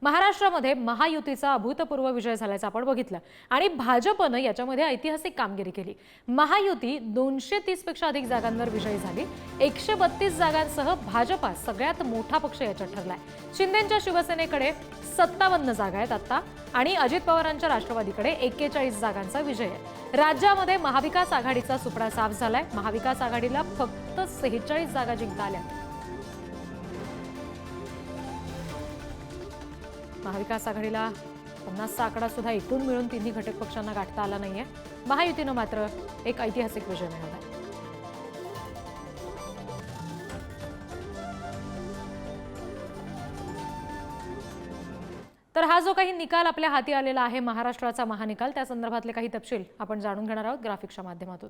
महाराष्ट्रामध्ये महायुतीचा अभूतपूर्व विजय झाल्याचं आपण बघितलं आणि भाजपनं याच्यामध्ये ऐतिहासिक कामगिरी केली। महायुती 230 पेक्षा अधिक जागांवर विजयी झाली। 132 जागांसह भाजपा सगळ्यात मोठा पक्ष याच्यात ठरलाय। शिंदेंच्या शिवसेनेकडे 57 जागा आहेत आता आणि अजित पवारांच्या राष्ट्रवादीकडे 41 जागांचा विजय आहे। राज्यामध्ये महाविकास आघाडीचा सुपडा साफ झालाय। महाविकास आघाडीला फक्त 46 जागा जिंकता आल्या। महाविकास आघाडीला 50चा आकडा सुद्धा एकूण मिळून तिन्ही घटक पक्षांना गाठता आला नाहीये। महायुतीनं मात्र एक ऐतिहासिक विजय मिळवला। तर हा जो काही निकाल आपल्या हाती आलेला आहे महाराष्ट्राचा महानिकाल, त्या संदर्भातले काही तपशील आपण जाणून घेणार आहोत ग्राफिक्सच्या माध्यमातून।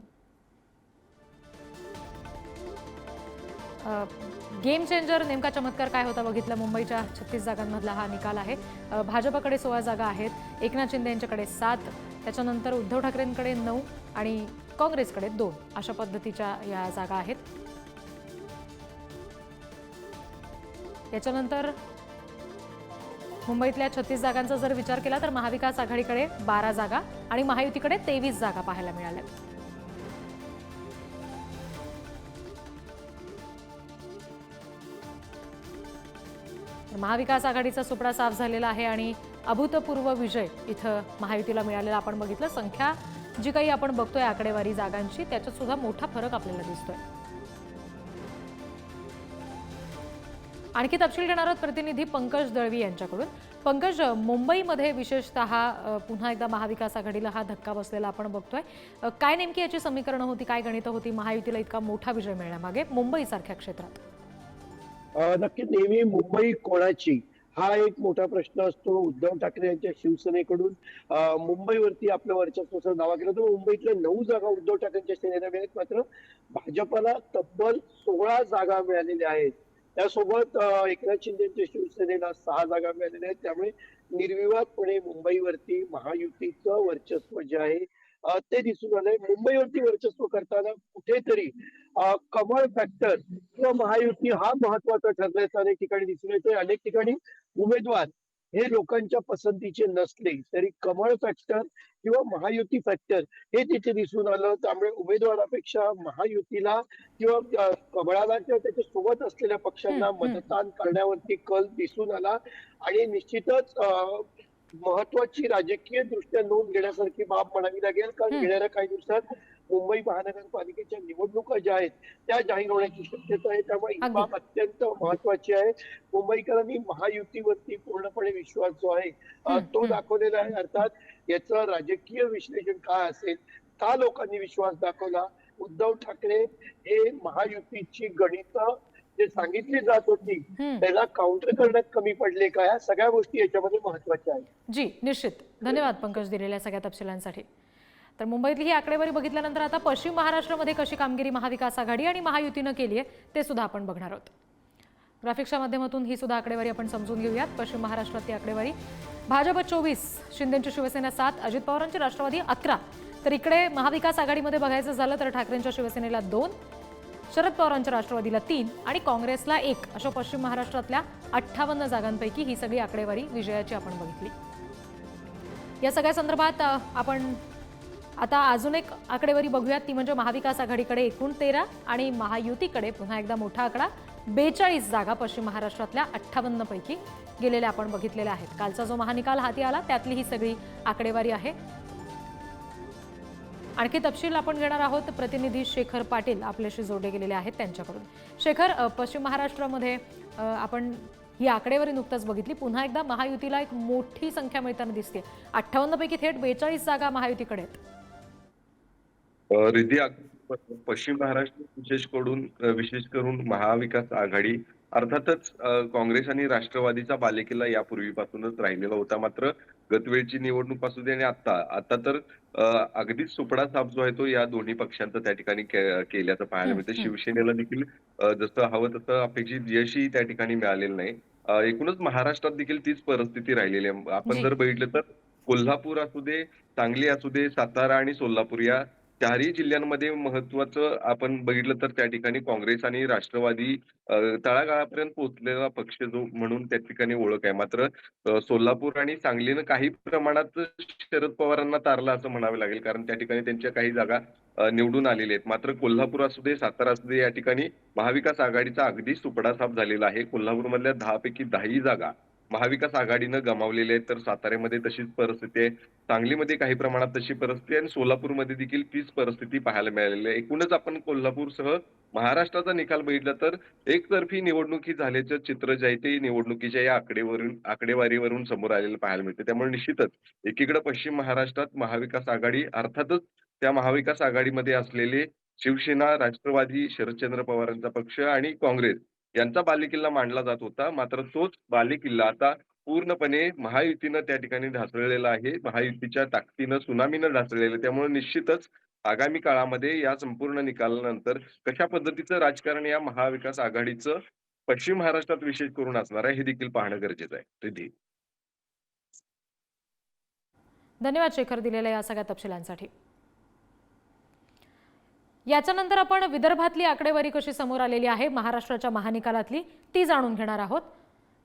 गेम चेंजर नेमका चमत्कार काय होता बघितलं। मुंबईच्या 36 जागांमधला हा निकाल आहे। भाजपकडे 16 जागा आहेत, एकनाथ शिंदे यांच्याकडे 7, त्याच्यानंतर उद्धव ठाकरेंकडे 9 आणि काँग्रेसकडे 2 अशा पद्धतीच्या या जागा आहेत। याच्यानंतर मुंबईतल्या 36 जागांचा जर विचार केला तर महाविकास आघाडीकडे 12 जागा आणि महायुतीकडे 23 जागा पाहायला मिळाल्या। महाविकास आघाडीचा सुपडा साफ झालेला आहे आणि अभूतपूर्व विजय इथं महायुतीला मिळालेला आपण बघितलं। संख्या जी काही आपण बघतोय आकडेवारी जागांची, त्याच्यात सुद्धा मोठा फरक आपल्याला दिसतोय। आणखी तपशील घेणार आहोत प्रतिनिधी पंकज दळवी यांच्याकडून। पंकज, मुंबईमध्ये विशेषतः पुन्हा एकदा महाविकास आघाडीला हा धक्का बसलेला आपण बघतोय। काय नेमकी याची समीकरणं होती, काय गणितं होती महायुतीला इतका मोठा विजय मिळण्यामागे मुंबईसारख्या क्षेत्रात? नक्कीच नेहमी मुंबई कोणाची हा एक मोठा प्रश्न असतो। उद्धव ठाकरे यांच्या शिवसेनेकडून मुंबईवरती आपलं वर्चस्वाचा दावा केला तर मुंबईतल्या 9 जागा उद्धव ठाकरेंच्या सेनेला मिळाल्यात, मात्र भाजपला तब्बल 16 जागा मिळालेल्या आहेत। त्यासोबत एकनाथ शिंदेच्या शिवसेनेला 6 जागा मिळालेल्या आहेत। त्यामुळे निर्विवादपणे मुंबईवरती महायुतीचं वर्चस्व जे आहे ते दिसून आलंय। मुंबईवरती वर्चस्व करताना कुठेतरी कमळ फॅक्टर किंवा महायुती हा महत्वाचा ठरल्याचं अनेक ठिकाणी दिसून येतोय। अनेक ठिकाणी उमेदवार हे लोकांच्या पसंतीचे नसले तरी कमळ फॅक्टर किंवा महायुती फॅक्टर हे तिथे दिसून आलं। त्यामुळे उमेदवारापेक्षा महायुतीला किंवा कमळाला किंवा त्याच्या सोबत असलेल्या पक्षांना मतदान करण्यावरती कल दिसून आला आणि निश्चितच महत्वाची राजकीय दृष्ट्या नोंद घेण्यासारखी बाब म्हणावी लागेल, कारण येणाऱ्या काही दिवसात मुंबई महानगरपालिकेच्या निवडणुका ज्या आहेत त्या जाहीर होण्याची शक्यता आहे। त्यामुळे ही बाब अत्यंत महत्वाची आहे। मुंबईकरांनी महायुतीवरती पूर्णपणे विश्वास जो आहे तो दाखवलेला आहे। अर्थात याचं राजकीय विश्लेषण काय असेल, का लोकांनी विश्वास दाखवला, उद्धव ठाकरे हे महायुतीची गणितं जे सांगितली जात होती त्याला काउंटर करण्यात कमी पडले का, या सगळ्या गोष्टी याच्यामध्ये महत्वाच्या आहेत। जी निश्चित, धन्यवाद पंकज दिलेल्या सगळ्या तपशिलांसाठी। तर मुंबईतली ही आकडेवारी बघितल्यानंतर आता पश्चिम महाराष्ट्रामध्ये कशी कामगिरी महाविकास आघाडी आणि महायुतीनं केली आहे ते सुद्धा आपण बघणार आहोत। ग्राफिक्सच्या माध्यमातून ही सुद्धा आकडेवारी आपण समजून घेऊयात। पश्चिम महाराष्ट्रातली आकडेवारी: भाजप 24, शिंदेंची शिवसेना 7, अजित पवारांची राष्ट्रवादी 11। तर इकडे महाविकास आघाडीमध्ये बघायचं झालं तर ठाकरेंच्या शिवसेनेला 2, शरद पवारांच्या राष्ट्रवादीला 3 आणि काँग्रेसला 1 अशा पश्चिम महाराष्ट्रातल्या 58 जागांपैकी ही सगळी आकडेवारी विजयाची आपण बघितली। या सगळ्या संदर्भात आपण आता अजून एक आकडेवारी बघूयात, ती म्हणजे महाविकास आघाडीकडे एकूण 13 आणि महायुतीकडे पुन्हा एकदा मोठा आकडा 42 जागा पश्चिम महाराष्ट्रातल्या 58 पैकी गेलेल्या आपण बघितलेल्या आहेत। कालचा जो महानिकाल हाती आला त्यातली ही सगळी आकडेवारी आहे। आणखी तपशील आपण घेणार आहोत, प्रतिनिधी शेखर पाटील आपल्याशी जोडले गेलेले आहेत त्यांच्याकडून। शेखर, पश्चिम महाराष्ट्रामध्ये आपण ही आकडेवारी नुकताच बघितली, पुन्हा एकदा महायुतीला एक मोठी संख्या मिळताना दिसते। 58 पैकी थेट 42 जागा महायुतीकडे आहेत। रिद्धी, पश्चिम महाराष्ट्र विशेष करून महाविकास आघाडी अर्थातच काँग्रेस आणि राष्ट्रवादीचा बालेकिल्ला यापूर्वीपासूनच राहिलेला होता। मात्र गतवेळची निवडणूक असू दे आणि आता तर अगदीच सुपडा साफ जो आहे तो या दोन्ही पक्षांचा त्या ठिकाणी केल्याचं पाहायला मिळतं। शिवसेनेला देखील जसं हवं तसं अपेक्षित यशही त्या ठिकाणी मिळालेलं नाही। एकूणच महाराष्ट्रात देखील तीच परिस्थिती राहिलेली आहे। आपण जर बघितलं तर कोल्हापूर असू दे, सांगली असू दे, सातारा आणि सोलापूर या चारही जिल्ह्यांमध्ये महत्त्वाचं आपण बघितलं तर त्या ठिकाणी काँग्रेस आणि राष्ट्रवादी तळागाळापर्यंत पोहोचलेला पक्ष जो म्हणून त्या ठिकाणी ओळख आहे. मात्र सोलापूर आणि सांगलीनं काही प्रमाणात शरद पवारांना तारलं असं म्हणावे लागेल. कारण त्या ठिकाणी त्यांच्या काही जागा निवडून आलेल्या आहेत. मात्र कोल्हापूर असू दे, सातारा असू दे या ठिकाणी महाविकास आघाडीचा अगदी सुपडासाप झालेला आहे. कोल्हापूरमधल्या 10 पैकी 10ही जागा महाविकास आघाडीनं गमावलेल्या आहेत. तर साताऱ्यामध्ये तशीच परिस्थिती आहे. सांगलीमध्ये काही प्रमाणात तशी परिस्थिती आहे आणि सोलापूरमध्ये देखील तीच परिस्थिती पाहायला मिळालेली आहे. एकूणच आपण कोल्हापूरसह महाराष्ट्राचा निकाल बघितला तर एकतर्फी निवडणुकी झाल्याचं चित्र जे आहे ते निवडणुकीच्या या आकडेवारीवरून समोर आलेलं पाहायला मिळते. त्यामुळे निश्चितच एकीकडे पश्चिम महाराष्ट्रात महाविकास आघाडी अर्थातच त्या महाविकास आघाडीमध्ये असलेले शिवसेना, राष्ट्रवादी, शरदचंद्र पवारांचा पक्ष आणि काँग्रेस यांचा बालेकिल्ला मांडला जात होता. मात्र तोच बालेकिल्ला आता पूर्णपणे महायुतीनं त्या ठिकाणी ढासळलेला आहे. महायुतीच्या ताकदीनं, सुनामीनं ढासळलेलं आहे. त्यामुळे निश्चितच आगामी काळामध्ये या संपूर्ण निकालानंतर कशा पद्धतीचं राजकारण या महाविकास आघाडीचं पश्चिम महाराष्ट्रात विशेष करून असणार आहे, हे देखील पाहणं गरजेचं आहे. रिद्धी. धन्यवाद शेखर दिलेल्या या सगळ्या तपशिलांसाठी. याच्यानंतर आपण विदर्भातली आकडेवारी कशी समोर आलेली आहे महाराष्ट्राच्या महानिकालातली ती जाणून घेणार आहोत.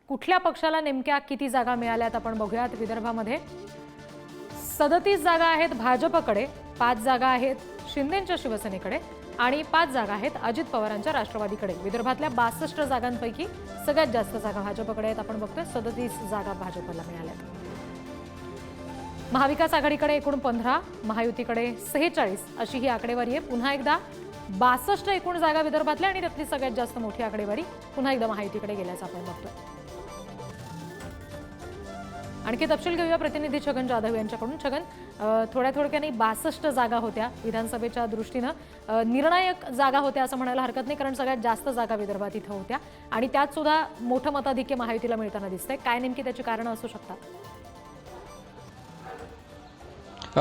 कुठल्या पक्षाला नेमक्या किती जागा मिळाल्यात आपण बघूयात. विदर्भामध्ये 37 जागा आहेत भाजपकडे, 5 जागा आहेत शिंदेंच्या शिवसेनेकडे आणि 5 जागा आहेत अजित पवारांच्या राष्ट्रवादीकडे. विदर्भातल्या 62 जागांपैकी सगळ्यात जास्त जागा भाजपकडे आहेत. आपण बघतोय 37 जागा भाजपला मिळाल्यात. महाविकास आघाडीकडे एकूण 15, महायुतीकडे 46 अशी ही आकडेवारी आहे. पुन्हा एकदा 62 एकूण जागा विदर्भातल्या आणि त्यातली सगळ्यात जास्त मोठी आकडेवारी पुन्हा एकदा महायुतीकडे गेल्याचं आपण बघतोय. आणखी तपशील घेऊया प्रतिनिधी छगन जाधव यांच्याकडून. छगन, थोड्याने 62 जागा होत्या विधानसभेच्या दृष्टीनं, निर्णायक जागा होत्या असं म्हणायला हरकत नाही, कारण सगळ्यात जास्त जागा विदर्भात इथं होत्या आणि त्यात सुद्धा मोठं मताधिक्य महायुतीला मिळताना दिसतंय. काय नेमकी त्याची कारणं असू शकतात?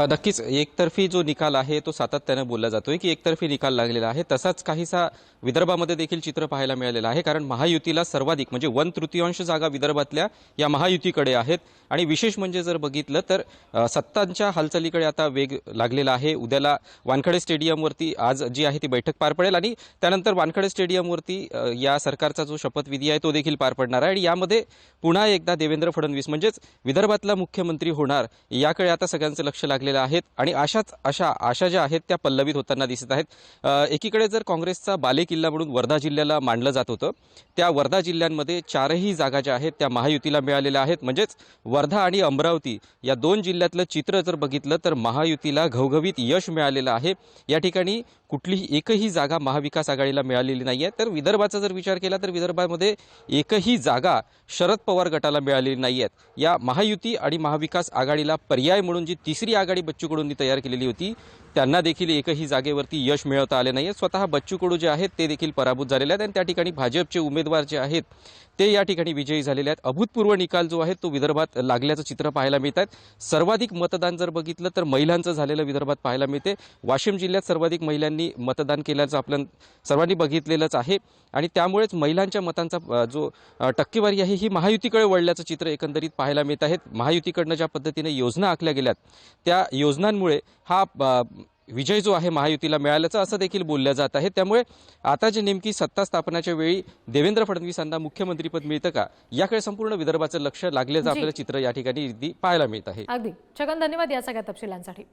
नक्कीच एकतर्फी जो निकाल आहे तो सातत्याने बोलला जातोय की एकतर्फी निकाल लागलेला आहे. तसाच काहीसा विदर्भामध्ये देखील चित्र पाहायला मिळालेलं आहे. कारण महायुतीला सर्वाधिक म्हणजे 1/3 जागा विदर्भातल्या या महायुतीकडे आहेत. आणि विशेष म्हणजे जर बघितलं तर सत्तांच्या हालचालीकडे आता वेग लागलेला आहे. उद्याला वानखडे स्टेडियमवरती आज जी आहे ती बैठक पार पडेल आणि त्यानंतर वानखडे स्टेडियमवरती या सरकारचा जो शपथविधी आहे तो देखील पार पडणार आहे. आणि यामध्ये पुन्हा एकदा देवेंद्र फडणवीस म्हणजेच विदर्भातला मुख्यमंत्री होणार याकडे आता सगळ्यांचं लक्ष लागलेलं आहेत. आणि आशा ज्या आहेत त्या पल्लवित होताना दिसत आहेत. एकीकडे जर काँग्रेसचा बालेकिल्ला म्हणून वर्धा जिल्ह्याला मांडलं जात होतं, त्या वर्धा जिल्ह्यांमध्ये 4ही जागा ज्या आहेत त्या महायुतीला मिळालेल्या आहेत. म्हणजेच वर्धा आणि अमरावती या 2 जिल्ह्यातलं चित्र जर बघितलं तर महायुतीला घवघवीत यश मिळालेलं आहे. या ठिकाणी कुठलीही एकही जागा महाविकास आघाडीला मिळालेली नाही आहे. तर विदर्भाचा जर विचार केला तर विदर्भामध्ये एकही जागा शरद पवार गटाला मिळालेली नाही आहेत. या महायुती आणि महाविकास आघाडीला पर्याय म्हणून जी तिसरी आघाडी बच्चू कडूंनी तयार केलेली होती त्यांना देखील एकही जागेवरती यश मिळवता आले नाही आहे. स्वतः बच्चू कडू जे आहेत ते देखील पराभूत झालेले आहेत आणि त्या ठिकाणी भाजपचे उमेदवार जे आहेत ते या ठिकाणी विजयी झालेले आहेत. अभूतपूर्व निकाल जो आहे तो विदर्भात लागल्याचं चित्र पाहायला मिळत आहे. सर्वाधिक मतदान जर बघितलं तर महिलांचं झालेलं विदर्भात पाहायला मिळते. वाशिम जिल्ह्यात सर्वाधिक महिलांनी मतदान केल्याचं आपण सर्वांनी बघितलेलंच आहे आणि त्यामुळेच महिलांच्या मतांचा जो टक्केवारी आहे ही महायुतीकडे वळल्याचं चित्र एकंदरीत पाहायला मिळत आहे. महायुतीकडनं ज्या पद्धतीने योजना आखल्या गेल्यात त्या योजनांमुळे हा विजय जो आहे महायुतीला मिळाल्याचं असं देखील बोललं जात आहे. त्यामुळे आता जे नेमकी सत्ता स्थापनाच्या वेळी देवेंद्र फडणवीसांना मुख्यमंत्रीपद मिळतं का याकडे संपूर्ण विदर्भाचं लक्ष लागल्याचं आपल्याला चित्र या ठिकाणी पाहायला मिळत आहे. अगदी छगन, धन्यवाद या सगळ्या तपशिलांसाठी.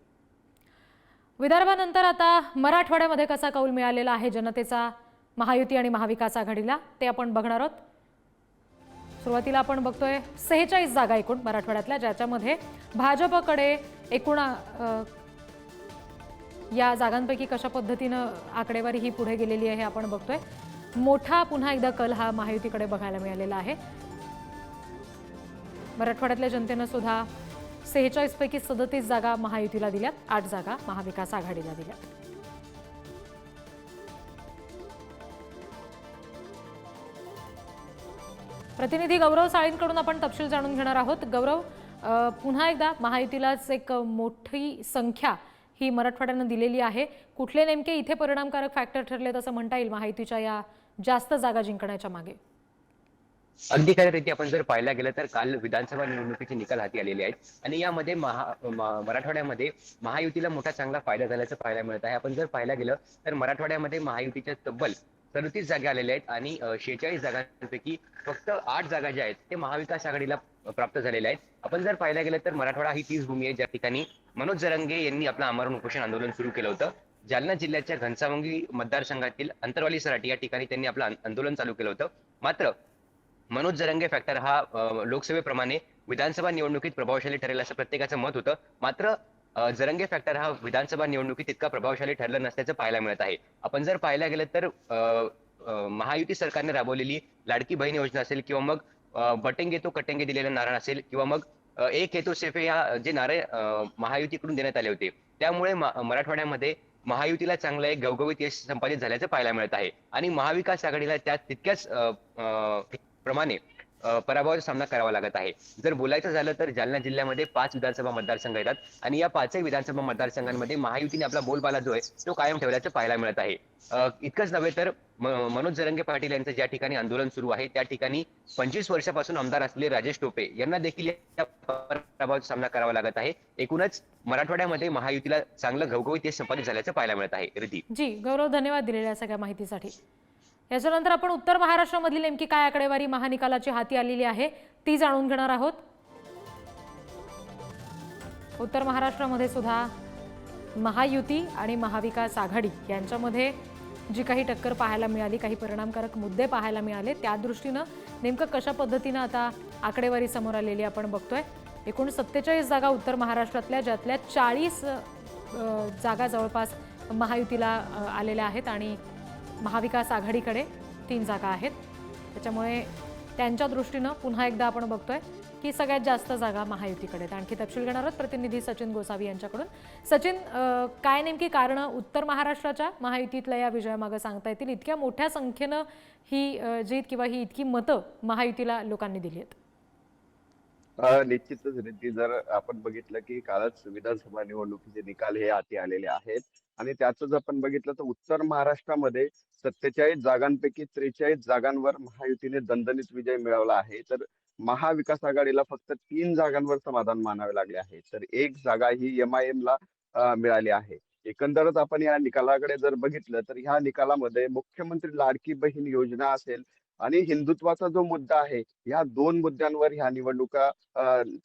विदर्भानंतर आता मराठवाड्यामध्ये कसा कौल मिळालेला आहे जनतेचा महायुती आणि महाविकास आघाडीला ते आपण बघणार आहोत. सुरुवातीला आपण बघतोय 46 जागा एकूण मराठवाड्यातल्या, ज्याच्यामध्ये भाजपकडे एकूण या जागांपैकी कशा पद्धतीनं आकडेवारी ही पुढे गेलेली आहे आपण बघतोय. मोठा पुन्हा एकदा कल हा महायुतीकडे बघायला मिळालेला आहे. मराठवाड्यातल्या जनतेनं सुद्धा 46 पैकी 37 जागा महायुतीला दिल्यात, 8 जागा महाविकास आघाडीला दिल्यात. प्रतिनिधी गौरव साळींकडून आपण तपशील जाणून घेणार आहोत. गौरव, पुन्हा एकदा महायुतीलाच एक मोठी संख्या ही मराठवाड्यानं दिलेली आहे. कुठले नेमके इथे परिणामकारक फॅक्टर ठरलेत असं म्हणता येईल महायुतीच्या या जास्त जागा जिंकण्याच्या मागे? अगदी खऱ्या रीती आपण जर पाहायला गेलं तर काल विधानसभा निवडणुकीचे निकाल हाती आलेले आहेत आणि यामध्ये मराठवाड्यामध्ये महायुतीला मोठा चांगला फायदा झाल्याचं पाहायला मिळत आहे. आपण जर पाहायला गेलं तर मराठवाड्यामध्ये महायुतीच्या तब्बल 37 जागा आलेल्या आहेत आणि 46 जागांपैकी फक्त 8 जागा ज्या आहेत ते महाविकास आघाडीला प्राप्त झालेल्या आहेत. आपण जर पाहायला गेलं तर मराठवाडा ही तीच भूमी आहे ज्या ठिकाणी मनोज जरंगे यांनी आपलं आमरण उपोषण आंदोलन सुरू केलं होतं. जालना जिल्ह्याच्या घनसावंगी मतदारसंघातील अंतरवाली सराटी या ठिकाणी त्यांनी आपलं आंदोलन चालू केलं होतं. मात्र मनोज जरंगे फॅक्टर हा लोकसभेप्रमाणे विधानसभा निवडणुकीत प्रभावशाली ठरेल असं प्रत्येकाचं मत होतं. मात्र जरंगे फॅक्टर हा विधानसभा निवडणुकीत इतका प्रभावशाली ठरलं नसल्याचं पाहायला मिळत आहे. आपण जर पाहायला गेलं तर महायुती सरकारने राबवलेली लाडकी बहीण योजना असेल किंवा मग बटेंगे तो कटेंगे दिलेलं नारा असेल किंवा मग एक हे तो सेफे या जे नारे महायुतीकडून देण्यात आले होते त्यामुळे मराठवाड्यामध्ये महायुतीला चांगलं एक गवगवीत यश संपादित झाल्याचं पाहायला मिळत आहे आणि महाविकास आघाडीला त्या तितक्याच प्रमाणे पराभवाचा सामना करावा लागत आहे. जर बोलायचं झालं तर जालना जिल्ह्यामध्ये 5 विधानसभा मतदारसंघ येतात आणि या 5ही विधानसभा मतदारसंघांमध्ये महायुतीने आपला बोलबाला जो आहे तो कायम ठेवल्याचं पाहायला मिळत आहे. इतकंच नव्हे तर मनोज जरंगे पाटील यांचं ज्या ठिकाणी आंदोलन सुरू आहे त्या ठिकाणी 25 वर्षापासून आमदार असलेले राजेश टोपे यांना देखील या पराभवाचा सामना करावा लागत आहे. एकूणच मराठवाड्यामध्ये महायुतीला चांगलं घवघवीत यश संपादित झाल्याचं पाहायला मिळत आहे. रिती जी गौरव, धन्यवाद दिलेल्या सगळ्या माहितीसाठी. याच्यानंतर आपण उत्तर महाराष्ट्रामधील नेमकी काय आकडेवारी महानिकालाची हाती आलेली आहे ती जाणून घेणार आहोत. उत्तर महाराष्ट्रामध्ये सुद्धा महायुती आणि महाविकास आघाडी यांच्यामध्ये जी काही टक्कर पाहायला मिळाली, काही परिणामकारक मुद्दे पाहायला मिळाले, त्या दृष्टीनं नेमकं कशा पद्धतीनं आता आकडेवारी समोर आलेली आपण बघतोय. एकूण 47 जागा उत्तर महाराष्ट्रातल्या, ज्यातल्या 40 जागा जवळपास महायुतीला आलेल्या आहेत आणि महाविकास आघाडीकडे 3 जागा आहेत. त्याच्यामुळे त्यांच्या दृष्टीनं पुन्हा एकदा आपण बघतोय की सगळ्यात जास्त जागा महायुतीकडे आहेत. आणखी तपशील घेणार आहोत प्रतिनिधी सचिन गोसावी यांच्याकडून. सचिन, काय नेमकी कारणं उत्तर महाराष्ट्राच्या महायुतीतल्या या विजयामागं सांगता येतील? इतक्या मोठ्या संख्येनं ही जीत किंवा ही इतकी मतं महायुतीला लोकांनी दिली आहेत? निश्चितच रीती, जर आपण बघितलं की कालच विधानसभा निवडणुकीचे निकाल हे हाती आलेले आहेत आणि त्याच आपण बघितलं तर उत्तर महाराष्ट्रामध्ये 47 जागांपैकी 43 जागांवर महायुतीने दणदणीत विजय मिळवला आहे. तर महाविकास आघाडीला फक्त 3 जागांवर समाधान मानावे लागले आहे. तर एक जागा ही MIM ला मिळाली आहे. एकंदरच आपण या निकालाकडे जर बघितलं तर ह्या निकालामध्ये मुख्यमंत्री लाडकी बहीण योजना असेल आणि हिंदुत्वाचा जो मुद्दा आहे, या 2 मुद्द्यांवर ह्या निवडणुका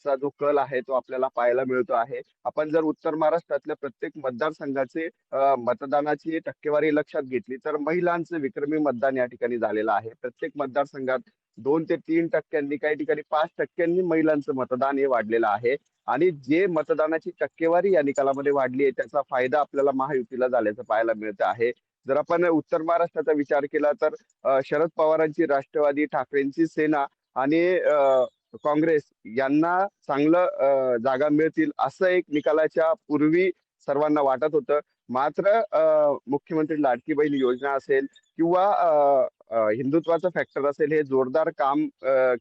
चा जो कल आहे तो आपल्याला पाहायला मिळतो आहे. आपण जर उत्तर महाराष्ट्रातल्या प्रत्येक मतदारसंघाचे मतदानाची टक्केवारी लक्षात घेतली तर महिलांचं विक्रमी मतदान या ठिकाणी झालेलं आहे. प्रत्येक मतदारसंघात 2 ते 3% काही ठिकाणी 5% महिलांचं मतदान हे वाढलेलं आहे आणि जे मतदानाची टक्केवारी या निकालामध्ये वाढली आहे त्याचा फायदा आपल्याला महायुतीला झाल्याचं पाहायला मिळत आहे. जर आपण उत्तर महाराष्ट्राचा विचार केला तर शरद पवारांची राष्ट्रवादी, ठाकरेंची सेना आणि काँग्रेस यांना चांगलं जागा मिळतील असं एक निकालाच्या पूर्वी सर्वांना वाटत होतं. मात्र मुख्यमंत्री लाडकी बहीण योजना असेल किंवा हिंदुत्वाचं फॅक्टर असेल, हे जोरदार काम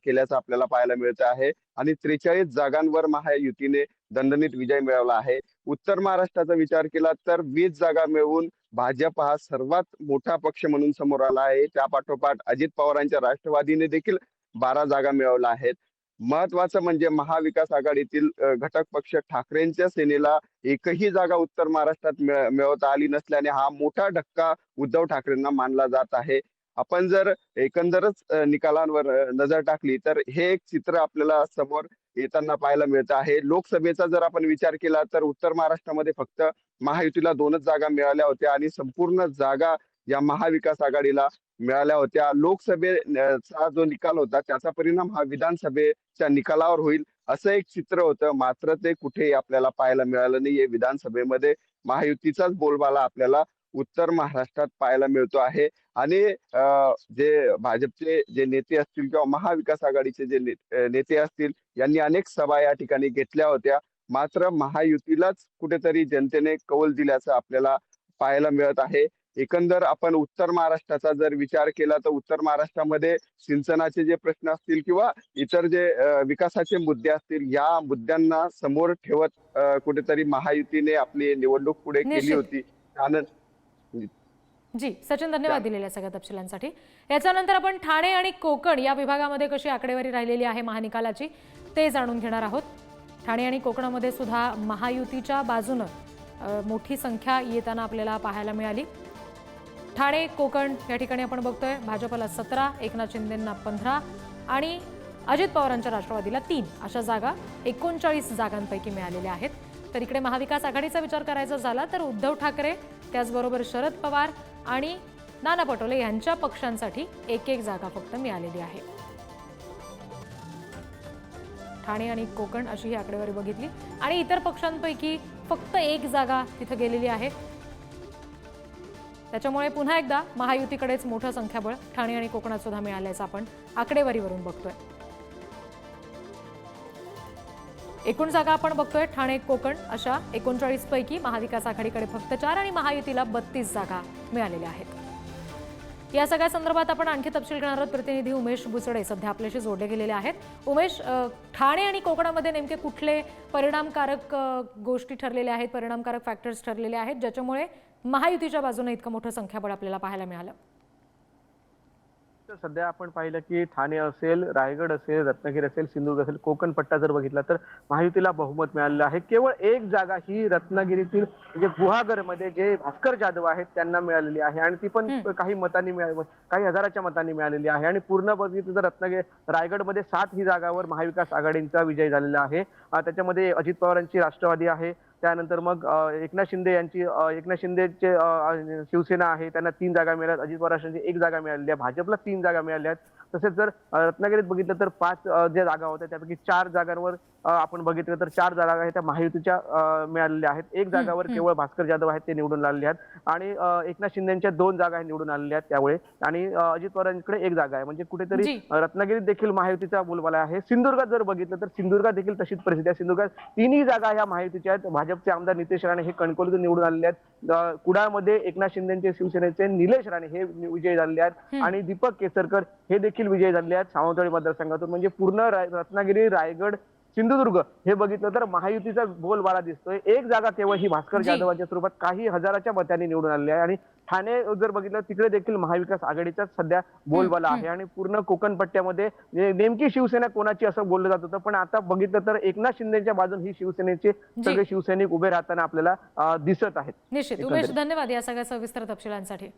केल्याचं आपल्याला पाहायला मिळत आहे आणि 43 जागांवर महायुतीने दणदणीत विजय मिळवला आहे. उत्तर महाराष्ट्राचा विचार केला तर 20 जागा मिळवून भाजप हा सर्वात मोठा पक्ष म्हणून समोर आला आहे. त्या पाठोपाठ अजित पवारांच्या राष्ट्रवादीने देखील 12 जागा मिळवल्या आहेत. महत्वाचं म्हणजे महाविकास आघाडीतील घटक पक्ष ठाकरेंच्या सेनेला एकही जागा उत्तर महाराष्ट्रात मिळवता आली नसल्याने हा मोठा धक्का उद्धव ठाकरेंना मानला जात आहे. आपण जर एकंदरच निकालांवर नजर टाकली तर हे एक चित्र आपल्याला समोर येताना पाहायला मिळत आहे. लोकसभेचा जर आपण विचार केला तर उत्तर महाराष्ट्रामध्ये फक्त महायुतीला 2च जागा मिळाल्या होत्या आणि संपूर्ण जागा या महाविकास आघाडीला मिळाल्या होत्या. लोकसभेचा जो निकाल होता त्याचा परिणाम हा विधानसभेच्या निकालावर होईल असं एक चित्र होतं. मात्र ते कुठेही आपल्याला पाहायला मिळालं नाहीये. विधानसभेमध्ये महायुतीचाच बोलबाला आपल्याला उत्तर महाराष्ट्रात पाहायला मिळतो आहे आणि जे भाजपचे जे नेते असतील किंवा महाविकास आघाडीचे जे नेते असतील यांनी अनेक सभा या ठिकाणी घेतल्या होत्या. मात्र महायुतीलाच कुठेतरी जनतेने कौल दिल्याचं आपल्याला पाहायला मिळत आहे. एकंदर आपण उत्तर महाराष्ट्राचा जर विचार केला तर उत्तर महाराष्ट्रामध्ये सिंचनाचे जे प्रश्न असतील किंवा इतर जे विकासाचे मुद्दे असतील, या मुद्द्यांना समोर ठेवत कुठेतरी महायुतीने आपली निवडणूक पुढे केली होती. जी सचिन, धन्यवाद दिलेल्या सगळ्या तपशिलांसाठी. याच्यानंतर आपण ठाणे आणि कोकण या विभागामध्ये कशी आकडेवारी राहिलेली आहे महानिकालाची ते जाणून घेणार आहोत. ठाणे आणि कोकणामध्ये सुद्धा महायुतीच्या बाजूनं मोठी संख्या येताना आपल्याला पाहायला मिळाली. ठाणे कोकण या ठिकाणी आपण बघतोय भाजपला 17, एकनाथ शिंदेंना 15 आणि अजित पवारांच्या राष्ट्रवादीला 3 अशा जागा 39 जागांपैकी मिळालेल्या आहेत. तर इकडे महाविकास आघाडीचा विचार करायचा झाला तर उद्धव ठाकरे, त्याचबरोबर शरद पवार आणि नाना पटोले यांच्या पक्षांसाठी 1-1 जागा फक्त मिळालेली आहे. ठाणे आणि कोकण अशी ही आकडेवारी बघितली आणि इतर पक्षांपैकी फक्त 1 जागा तिथे गेलेली आहे. त्याच्यामुळे पुन्हा एकदा महायुतीकडेच मोठं संख्याबळ ठाणे आणि कोकणात सुद्धा मिळाल्याचं आपण आकडेवारीवरून बघतोय. एकूण जागा आपण बघतोय ठाणे कोकण अशा 39 पैकी महाविकास आघाडीकडे फक्त 4 आणि महायुतीला 32 जागा मिळालेल्या आहेत. या सगळ्या संदर्भात आपण आणखी तपशील घेणार आहोत. प्रतिनिधी उमेश बुचडे सध्या आपल्याशी जोडले गेलेले आहेत. उमेश, ठाणे आणि कोकणामध्ये नेमके कुठले परिणामकारक गोष्टी ठरलेल्या आहेत, परिणामकारक फॅक्टर्स ठरलेले आहेत ज्याच्यामुळे महायुतीच्या बाजूने इतकं मोठं संख्याबळ आपल्याला पाहायला मिळालं? तर सध्या आपण पाहिलं की ठाणे असेल, रायगड असेल, रत्नागिरी असेल, सिंधुदुर्ग असेल, कोकण पट्टा जर बघितला तर महायुतीला बहुमत मिळालेलं आहे. केवळ 1 जागा ही रत्नागिरीतील म्हणजे गुहागरमध्ये जे भास्कर जाधव आहेत त्यांना मिळालेली आहे आणि ती पण काही मतांनी काही हजाराच्या मतांनी मिळालेली आहे. आणि पूर्ण बघितलं तर रायगडमध्ये 7 ही जागावर महाविकास आघाडीचा विजय झालेला आहे. त्याच्यामध्ये अजित पवारांची राष्ट्रवादी आहे, त्यानंतर मग एकनाथ शिंदेचे शिवसेना आहे, त्यांना 3 जागा मिळाल्या. अजित पवारांची 1 जागा मिळालेली आहे, भाजपला 3 जागा मिळाल्या आहेत. तसेच जर रत्नागिरीत बघितलं तर 5 ज्या जागा होत्या त्यापैकी 4 जागांवर आपण बघितलं तर 4 जागा आहेत त्या महायुतीच्या मिळालेल्या आहेत. 1 जागावर केवळ भास्कर जाधव आहेत ते निवडून आलेले आहेत आणि एकनाथ शिंदेच्या 2 जागा निवडून आलेल्या आहेत त्यामुळे, आणि अजित पवारांकडे 1 जागा आहे. म्हणजे कुठेतरी रत्नागिरीत देखील महायुतीचा बोलबाला आहे. सिंधुदुर्गात जर बघितलं तर सिंधुदुर्गात देखील तशीच परिस्थिती आहे. सिंधुदुर्गात 3ही जागा ह्या महायुतीच्या आहेत. भाजपचे आमदार नितेश राणे हे कणकवलीतून निवडून आलेले आहेत. कुडाळमध्ये एकनाथ शिंदेचे शिवसेनेचे निलेश राणे हे विजयी झालेले आहेत आणि दीपक केसरकर हे देखील विजयी झालेले आहेत सावंतवाडी मतदारसंघातून. म्हणजे पूर्ण रत्नागिरी, रायगड, सिंधुदुर्ग हे बघितलं तर महायुतीचा बोलबाला दिसतोय. 1 जागा केवळ ही भास्कर जाधवांच्या स्वरूपात काही हजाराच्या मतांनी निवडून आलेली आहे. आणि ठाणे जर बघितलं तिकडे देखील महाविकास आघाडीचाच सध्या बोलबाला आहे. आणि पूर्ण कोकण पट्ट्यामध्ये नेमकी शिवसेना कोणाची असं बोललं जात होतं, पण आता बघितलं तर एकनाथ शिंदेच्या बाजून ही शिवसेनेचे सगळे शिवसैनिक उभे राहताना आपल्याला दिसत आहेत. निश्चित. उमेश, धन्यवाद या सगळ्या सविस्तर तपशिलांसाठी.